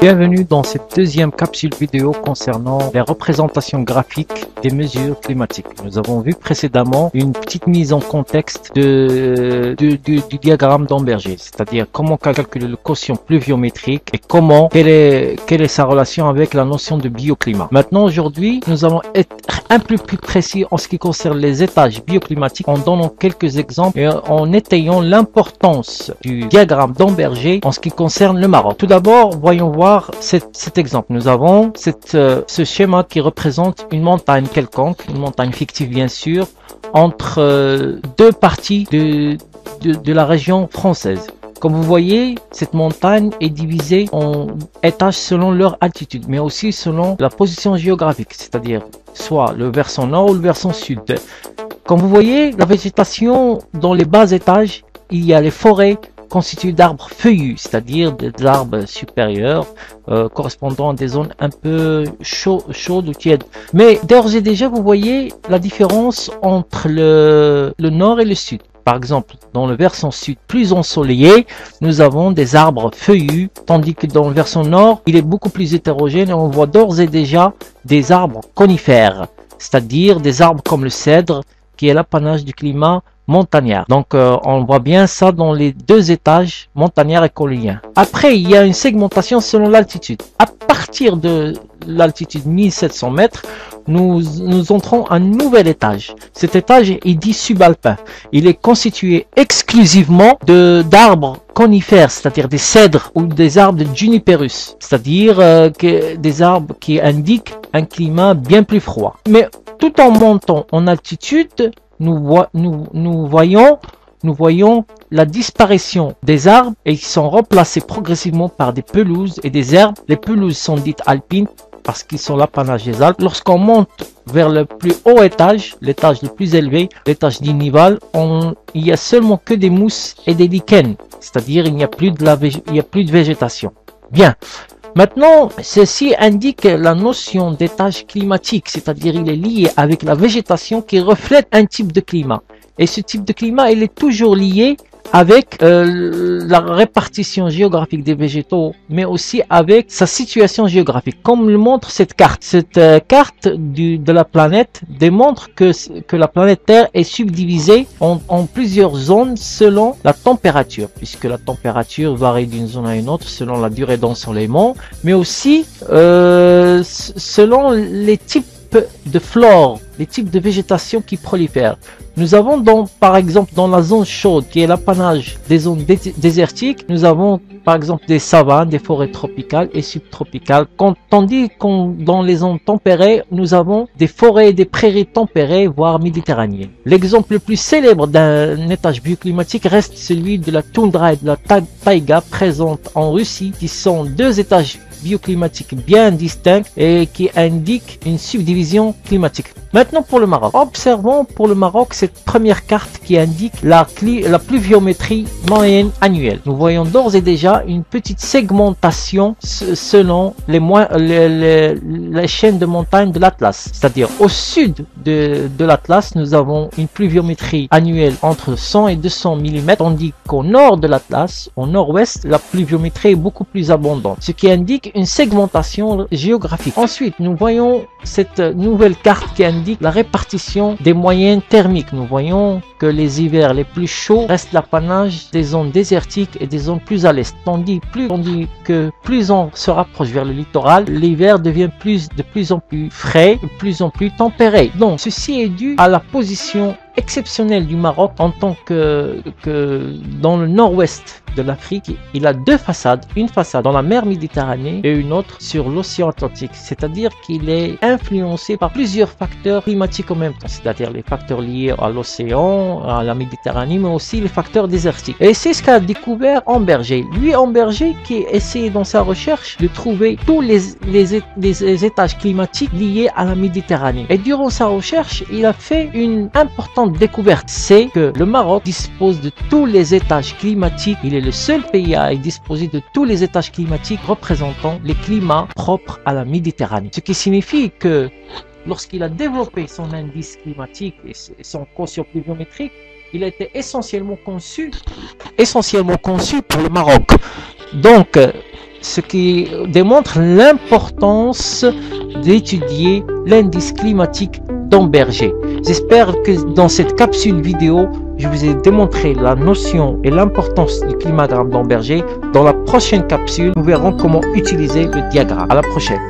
Bienvenue dans cette deuxième capsule vidéo concernant les représentations graphiques des mesures climatiques. Nous avons vu précédemment une petite mise en contexte du diagramme d'Amberger, c'est-à-dire comment calculer le quotient pluviométrique et quelle est sa relation avec la notion de bioclimat. Maintenant, aujourd'hui, nous allons être un peu plus précis en ce qui concerne les étages bioclimatiques en donnant quelques exemples et en étayant l'importance du diagramme d'Amberger en ce qui concerne le Maroc. Tout d'abord, voyons voir cet exemple. Nous avons ce schéma qui représente une montagne quelconque, une montagne fictive bien sûr, entre deux parties de la région française. Comme vous voyez, cette montagne est divisée en étages selon leur altitude, mais aussi selon la position géographique, c'est-à-dire soit le versant nord ou le versant sud. Comme vous voyez, la végétation dans les bas étages, il y a les forêts constituées d'arbres feuillus, c'est-à-dire des arbres supérieurs correspondant à des zones un peu chaudes ou tièdes. Mais d'ores et déjà, vous voyez la différence entre le nord et le sud. Par exemple, dans le versant sud plus ensoleillé, nous avons des arbres feuillus, tandis que dans le versant nord, il est beaucoup plus hétérogène et on voit d'ores et déjà des arbres conifères, c'est-à-dire des arbres comme le cèdre, qui est l'apanage du climat montagnard. Donc on voit bien ça dans les deux étages, montagnard et collinien. Après, il y a une segmentation selon l'altitude. À partir de l'altitude 1700 mètres, nous entrons à un nouvel étage. Cet étage est dit subalpin. Il est constitué exclusivement d'arbres conifères, c'est-à-dire des cèdres ou des arbres de juniperus, c'est-à-dire des arbres qui indiquent un climat bien plus froid. Mais tout en montant en altitude, nous voyons la disparition des arbres et ils sont remplacés progressivement par des pelouses et des herbes. Les pelouses sont dites alpines parce qu'ils sont l'apanage des Alpes. Lorsqu'on monte vers le plus haut étage, l'étage le plus élevé, l'étage d'Inival, il y a seulement que des mousses et des lichens, c'est-à-dire il n'y a plus de végétation. Bien. Maintenant, ceci indique la notion d'étage climatique, c'est-à-dire il est lié avec la végétation qui reflète un type de climat. Et ce type de climat, il est toujours lié avec la répartition géographique des végétaux, mais aussi avec sa situation géographique, comme le montre cette carte. Cette carte de la planète démontre que la planète Terre est subdivisée en plusieurs zones selon la température, puisque la température varie d'une zone à une autre selon la durée d'ensoleillement, mais aussi selon les types de flore, les types de végétation qui prolifèrent. Nous avons par exemple dans la zone chaude qui est l'apanage des zones désertiques, nous avons par exemple des savanes, des forêts tropicales et subtropicales, tandis que dans les zones tempérées, nous avons des forêts et des prairies tempérées, voire méditerranéennes. L'exemple le plus célèbre d'un étage bioclimatique reste celui de la toundra et de la taïga présente en Russie, qui sont deux étages bioclimatiques bien distincts et qui indiquent une subdivision climatique. Maintenant pour le Maroc. Observons pour le Maroc cette première carte qui indique la pluviométrie moyenne annuelle. Nous voyons d'ores et déjà une petite segmentation selon les chaînes de montagnes de l'Atlas. C'est-à-dire au sud de l'Atlas, nous avons une pluviométrie annuelle entre 100 et 200 mm, tandis qu'au nord de l'Atlas, au nord-ouest, la pluviométrie est beaucoup plus abondante, ce qui indique une segmentation géographique. Ensuite, nous voyons cette nouvelle carte qui indique la répartition des moyennes thermiques. Nous voyons que les hivers les plus chauds restent l'apanage des zones désertiques et des zones plus à l'est, tandis que plus on se rapproche vers le littoral, l'hiver devient de plus en plus frais, de plus en plus tempéré. Donc ceci est dû à la position exceptionnelle du Maroc en tant que dans le nord-ouest de l'Afrique, il a deux façades, une façade dans la mer Méditerranée et une autre sur l'océan Atlantique, c'est-à-dire qu'il est influencé par plusieurs facteurs climatiques en même temps, c'est-à-dire les facteurs liés à l'océan, à la Méditerranée, mais aussi les facteurs désertiques. Et c'est ce qu'a découvert Amberger. Lui, Amberger, qui essayait dans sa recherche de trouver tous les étages climatiques liés à la Méditerranée. Et durant sa recherche, il a fait une importante découverte, c'est que le Maroc dispose de tous les étages climatiques. Il est le seul pays à disposer de tous les étages climatiques représentant les climats propres à la Méditerranée. Ce qui signifie que lorsqu'il a développé son indice climatique et son quotient pluviométrique, il a été essentiellement conçu pour le Maroc. Donc, ce qui démontre l'importance d'étudier l'indice climatique d'Amberger. J'espère que dans cette capsule vidéo, je vous ai démontré la notion et l'importance du climagramme d'Amberger. Dans la prochaine capsule, nous verrons comment utiliser le diagramme. À la prochaine.